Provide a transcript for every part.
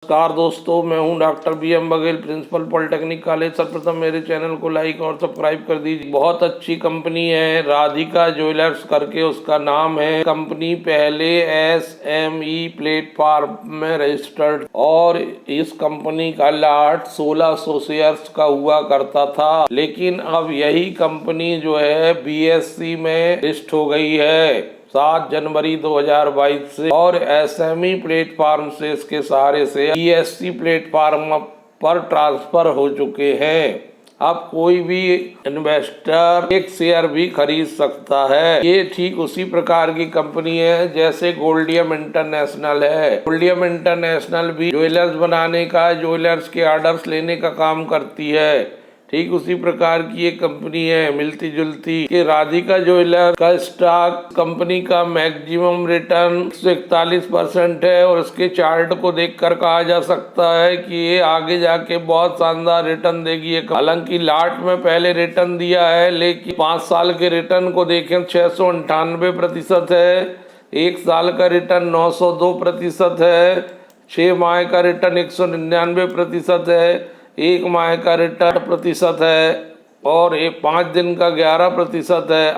नमस्कार दोस्तों, मैं हूं doctor B M. Baghel, principal polytechnic college. सर्वप्रथम मेरे चैनल को लाइक और सब्सक्राइब कर दीजिए। बहुत अच्छी कंपनी है, राधिका ज्वेलर्स करके उसका नाम है। कंपनी पहले एसएमई प्लेटफॉर्म में रजिस्टर्ड और इस कंपनी का लाट 1600 शेयर्स का हुआ करता था, लेकिन अब यही कंपनी जो है बीएसई में लिस्ट हो गई है 7 जनवरी 2022 से, और एसएमई प्लेटफॉर्म से इसके सहारे से बीएसई प्लेटफॉर्म पर ट्रांसफर हो चुके हैं। अब कोई भी इन्वेस्टर एक शेयर भी खरीद सकता है। ये ठीक उसी प्रकार की कंपनी है जैसे गोल्डियम इंटरनेशनल है। गोल्डियम इंटरनेशनल भी ज्वेलर्स बनाने का, ज्वेलर्स के ऑर्डर्स लेने का काम करती है। ठीक उसी प्रकार की एक कंपनी है मिलती जुलती कि राधिका ज्वेलर का स्टॉक कंपनी का मैक्सिमम रिटर्न 141% है, और इसके चार्ट को देखकर कहा जा सकता है कि ये आगे जाके बहुत शानदार रिटर्न देगी। हालांकि लाट में पहले रिटर्न दिया है, लेकिन 5 साल के रिटर्न को देखें 698% है, 1 साल का रिटर्न 902% है, 6 माह का रिटर्न 199% है, 1 माह का रिटर्न प्रतिशत है, और 5 दिन का 11% है।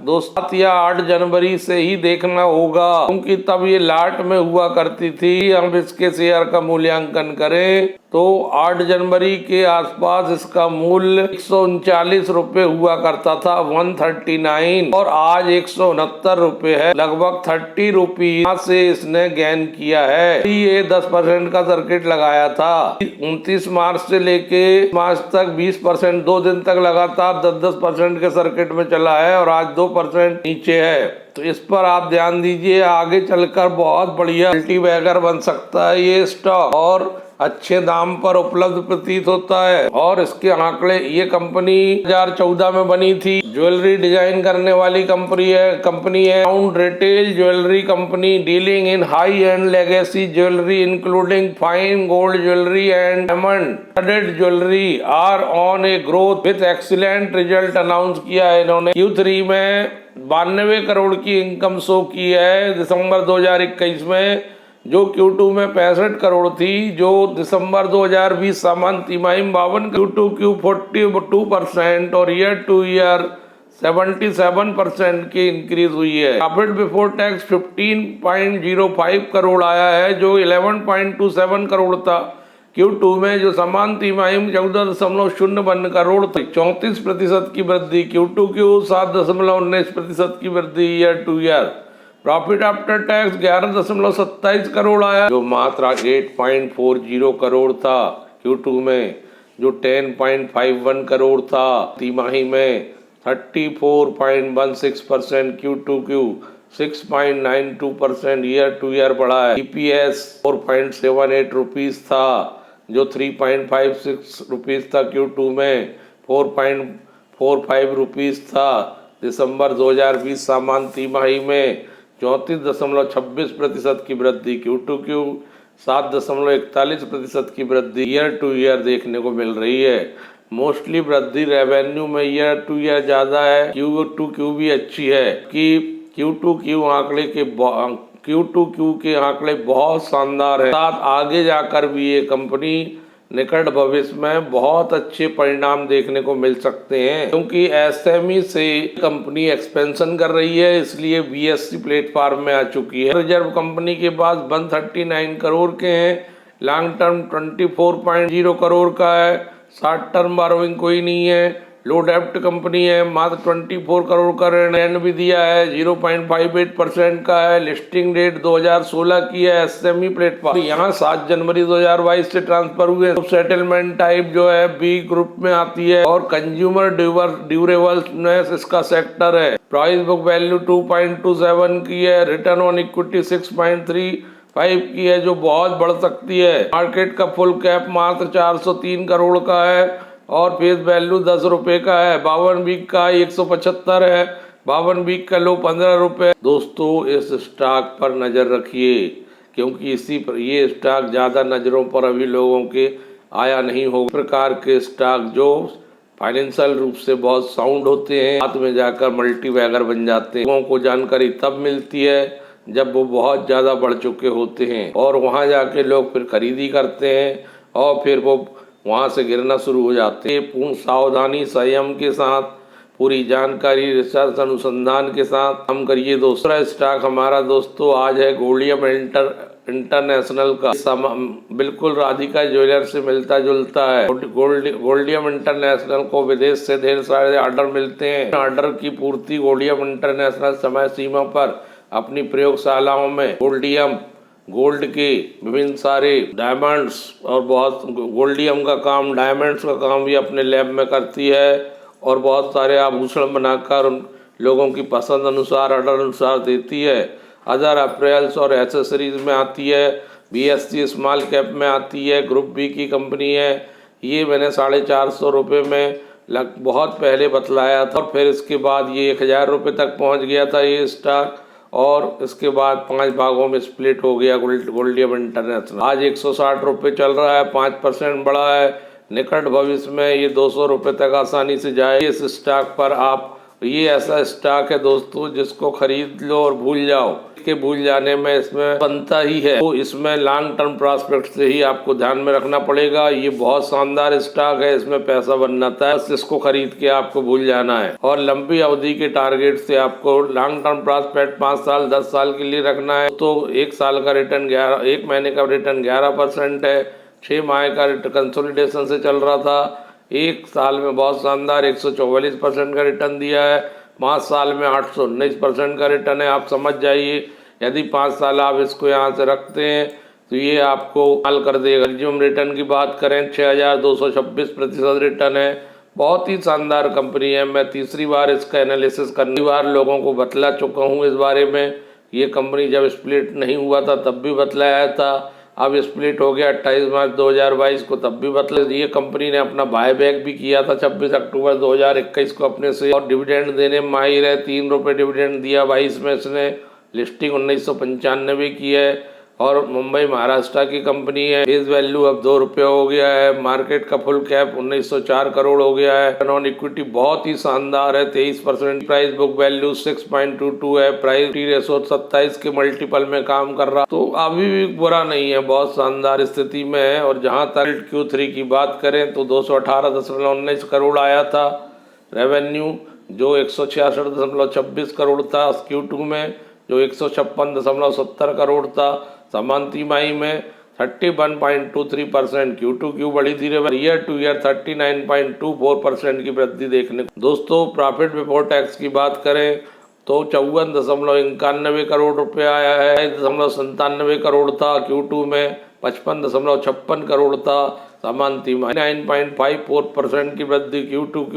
दोस्तों, या 8 जनवरी से ही देखना होगा, क्योंकि तब ये लाट में हुआ करती थी। हम इसके शेयर का मूल्यांकन करें तो 8 जनवरी के आसपास इसका मूल्य 139 रुपए हुआ करता था, 139, और आज 169 रुपए है। लगभग 30 रुपीज से इसने गेन किया है। ये 10% का सर्किट लगाया था। 29 मार्च से लेके मार्च तक 20%, 2 दिन तक लगातार 10% के सर्किट में चला है, और आज 2% नीचे है। तो इस पर आप ध्यान दीजिए, आगे चलकर बहुत बढ़िया मल्टीबैगर बन सकता है ये स्टॉक, और अच्छे दाम पर उपलब्ध प्रतीत होता है। और इसके आंकड़े, ये कंपनी 2014 में बनी थी। ज्वेलरी डिजाइन करने वाली कंपनी है sound retail jewellery company dealing in high end legacy jewellery including fine gold jewellery and diamond studded jewellery are on a growth with excellent result announce किया है इन्होंने। Q3 में 92 करोड़ की इनकम शो की है दिसंबर 2021 में, जो Q2 में 65 करोड़ थी, जो दिसंबर 2020 सामान्य तिमाही में 52, Q2Q 42% और ईयर टू ईयर 77% की इंक्रीज हुई है। प्रॉफिट बिफोर टैक्स 15.05 करोड़ आया है, जो 11.27 करोड़ था Q2 में, जो समान तिमाही में 14.01 करोड़ थी, 34% की वृद्धि। Q2Q 7.19% की वृद्धि year two year. Profit after tax 11.27 crore आया, जो मात्र 8.40 करोड़ था Q2 में, जो 10.51 करोड़ था तिमाही में। 34.16% Q2Q, 6.92% ईयर टू ईयर बढ़ा है। EPS 4.78 रुपीज था, जो 3.56 रुपीज था Q2 में, 4.45 रुपीज था दिसंबर 2020 सामान्य तिमाही में। 34.26% की वृद्धि। Q2Q 7.41% की वृद्धि ईयर टू ईयर देखने को मिल रही है। मोस्टली वृद्धि रेवेन्यू में ईयर टू ईयर ज्यादा है। Q2Q भी अच्छी है कि Q2Q के आंकड़े बहुत शानदार है। साथ आगे जाकर भी ये कंपनी निकट भविष्य में बहुत अच्छे परिणाम देखने को मिल सकते हैं, क्योंकि एसएमई से कंपनी एक्सपेंशन कर रही है, इसलिए बीएसई प्लेटफॉर्म में आ चुकी है। रिजर्व कंपनी के पास 139 करोड़ के हैं, लॉन्ग टर्म 24.0 करोड़ का है, शॉर्ट टर्म बोरोइंग कोई नहीं है। लो डेप्ट कंपनी है, मात्र 24 करोड़ का ऋण भी दिया है, 0.58% का है। लिस्टिंग डेट 2016 की है। एसएमई प्लेटफॉर्म यहाँ 7 जनवरी 2022 से ट्रांसफर हुए। तो सेटलमेंट टाइप जो है बी ग्रुप में आती है, और कंज्यूमर ड्यूरेबल्स में इसका सेक्टर है। प्राइस बुक वैल्यू 2.27 की है। रिटर्न ऑन इक्विटी 6.35 की है, जो बहुत बढ़ सकती है। मार्केट का फुल कैप मात्र 403 करोड़ का है, और फेस वैल्यू 10 रुपए का है। 52 वीक का 175 है, 52 वीक का लो 15 रुपए। दोस्तों, इस स्टॉक पर नजर रखिए, क्योंकि इसी पर ये स्टॉक ज्यादा नजरों पर अभी लोगों के आया नहीं हो। प्रकार के स्टॉक जो फाइनेंशियल रूप से बहुत साउंड होते हैं, हाथ में जाकर मल्टीबैगर बन जाते हैं। लोगों को जानकारी तब मिलती है जब वो बहुत ज़्यादा बढ़ चुके होते हैं, और वहाँ जाके लोग फिर खरीदी करते हैं और फिर वो वहाँ से गिरना शुरू हो जाते हैं। पूर्ण सावधानी संयम के साथ, पूरी जानकारी रिसर्च अनुसंधान के साथ काम करिए। दूसरा स्टॉक हमारा दोस्तों आज है गोल्डियम इंटरनेशनल का। बिल्कुल राधिका ज्वेलर से मिलता जुलता है। गोल्डियम इंटरनेशनल को विदेश से ढेर सारे ऑर्डर मिलते हैं। ऑर्डर की पूर्ति गोल्डियम इंटरनेशनल समय सीमा पर अपनी प्रयोगशालाओं में गोल्ड के विभिन्न सारे डायमंड्स और बहुत गोल्डियम का काम, डायमंड्स का काम भी अपने लैब में करती है और बहुत सारे आभूषण बनाकर उन लोगों की पसंद अनुसार, ऑर्डर अनुसार देती है। अदर अप्रैल्स और एसेसरीज में आती है। BSC स्मॉल कैप में आती है। ग्रुप बी की कंपनी है। ये मैंने 450 रुपये में बहुत पहले बतलाया था और फिर इसके बाद ये 1000 रुपये तक पहुंच गया था ये स्टॉक, और इसके बाद 5 भागों में स्प्लिट हो गया गोल्डियम इंटरनेशनल। आज 160 रुपये चल रहा है, 5% बढ़ा है। निकट भविष्य में ये 200 रुपये तक आसानी से जाए। इस स्टॉक पर आप, ये ऐसा स्टॉक है दोस्तों जिसको खरीद लो और भूल जाओ। के भूल जाने में इसमें बनता ही है, तो इसमें लॉन्ग टर्म प्रॉस्पेक्ट से ही आपको ध्यान में रखना पड़ेगा। ये बहुत शानदार स्टॉक है, इसमें पैसा बनता है, बस इसको खरीद के आपको भूल जाना है। और लंबी अवधि के टारगेट से आपको लॉन्ग टर्म प्रॉस्पेक्ट 5 साल 10 साल के लिए रखना है। तो 1 साल का रिटर्न 1 महीने का रिटर्न 11% है। 6 माह का कंसोलिडेशन से चल रहा था। 1 साल में बहुत शानदार 144% का रिटर्न दिया है। 5 साल में 819% का रिटर्न है। आप समझ जाइए, यदि 5 साल आप इसको यहाँ से रखते हैं तो ये आपको माल कर देगा। रिज्यूम रिटर्न की बात करें 6226% रिटर्न है। बहुत ही शानदार कंपनी है। मैं तीसरी बार इसका एनालिसिस करने बार लोगों को बतला चुका हूँ इस बारे में। ये कंपनी जब स्प्लिट नहीं हुआ था तब भी बतलाया था, अब स्प्लिट हो गया 28 मार्च 2022 को, तब भी बतला। ये कंपनी ने अपना बायबैक भी किया था 26 अक्टूबर 2021 को अपने से, और डिविडेंड देने में माहिर है। 3 रुपये डिविडेंड दिया 22 में। इसने लिस्टिंग 1995 की है और मुंबई महाराष्ट्र की कंपनी है। फेस वैल्यू अब 2 रुपये हो गया है। मार्केट का फुल कैप 1904 करोड़ हो गया है। नॉन इक्विटी बहुत ही शानदार है 23%। प्राइस बुक वैल्यू 6.22 है। प्राइस रेशो 27 के मल्टीपल में काम कर रहा, तो अभी भी बुरा नहीं है, बहुत शानदार स्थिति में है। और जहां तक Q3 की बात करें तो 218.19 करोड़ आया था रेवेन्यू, जो 166.26 करोड़ था। Q2 में जो 156.70 करोड़ था। समान तिमाही में 31.23% Q2Q बढ़ी धीरे ईयर टू ईयर 39.24% की वृद्धि देखने को। दोस्तों प्रॉफिट बिफोर टैक्स की बात करें तो 54.91 करोड़ रुपये आया है। 97 करोड़ था। Q2 में 55.56 करोड़ था। समान तिमाही 9.54% की वृद्धि। Q2Q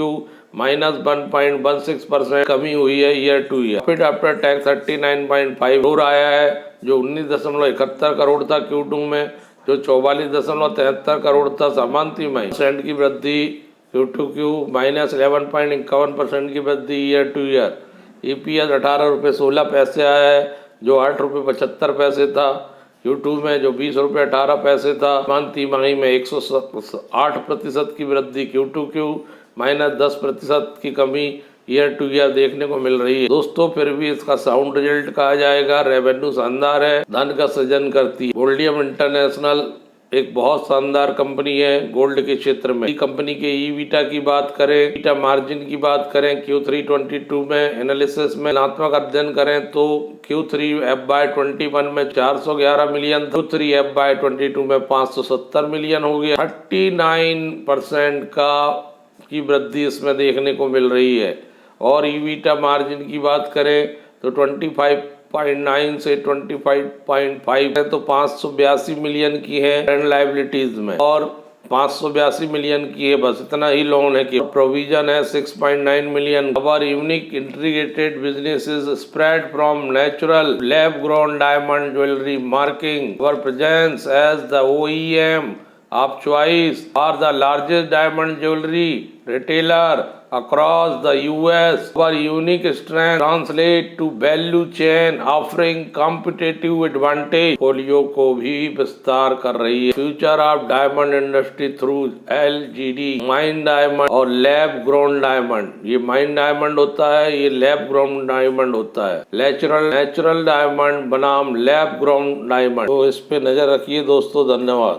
-1.16% कमी हुई है year two year. Profit after tax 39.5 crore आया है, जो 19.71 करोड़ था Q2 में, जो 44.73 करोड़ था। समान तिमाही % की वृद्धि। Q2Q -11.51% की वृद्धि ईयर टू ईयर। EPS 18 रुपये 16 पैसे आया है, जो 8 रुपये 75 पैसे था Q2 में, जो 20 रुपये 18 पैसे था। समान तिमाही में 108% की वृद्धि। Q2Q -10% की कमी ईयर टू ईयर देखने को मिल रही है। दोस्तों फिर भी इसका साउंड रिजल्ट कहा जाएगा। रेवेन्यू शानदार है, धन का सृजन करती है। गोल्डियम इंटरनेशनल एक बहुत शानदार कंपनी है गोल्ड के क्षेत्र में। कंपनी के ईबिटा की बात करें, ईबिटा मार्जिन की बात करें, Q3 22 में एनालिसिस में तुलनात्मक अध्ययन करें तो Q3 FY21 में 411 मिलियन, Q3 FY22 में 570 मिलियन हो गया। 39% की वृद्धि इसमें देखने को मिल रही है। और ईबिटा मार्जिन की बात करें तो 25.9 से 25.5 है, तो 582 मिलियन की है करंट लायबिलिटीज में, और 582 मिलियन की है, बस इतना ही लोन है कि प्रोविजन है 6.9 million. Our unique integrated businesses spread from natural lab grown diamond jewellery marking our presence as the OEM Our choice are the largest diamond jewelry retailer across the US. Our unique strength translate to value chain offering competitive advantage. Polio को भी विस्तार कर रही है। Future of diamond industry through LGD mine diamond और lab grown diamond. ये mine diamond होता है, ये लैब ग्रोन डायमंड होता है। नेचुरल डायमंड बनाम लैब ग्रोन डायमंड। तो इस पे नजर रखिए दोस्तों। धन्यवाद।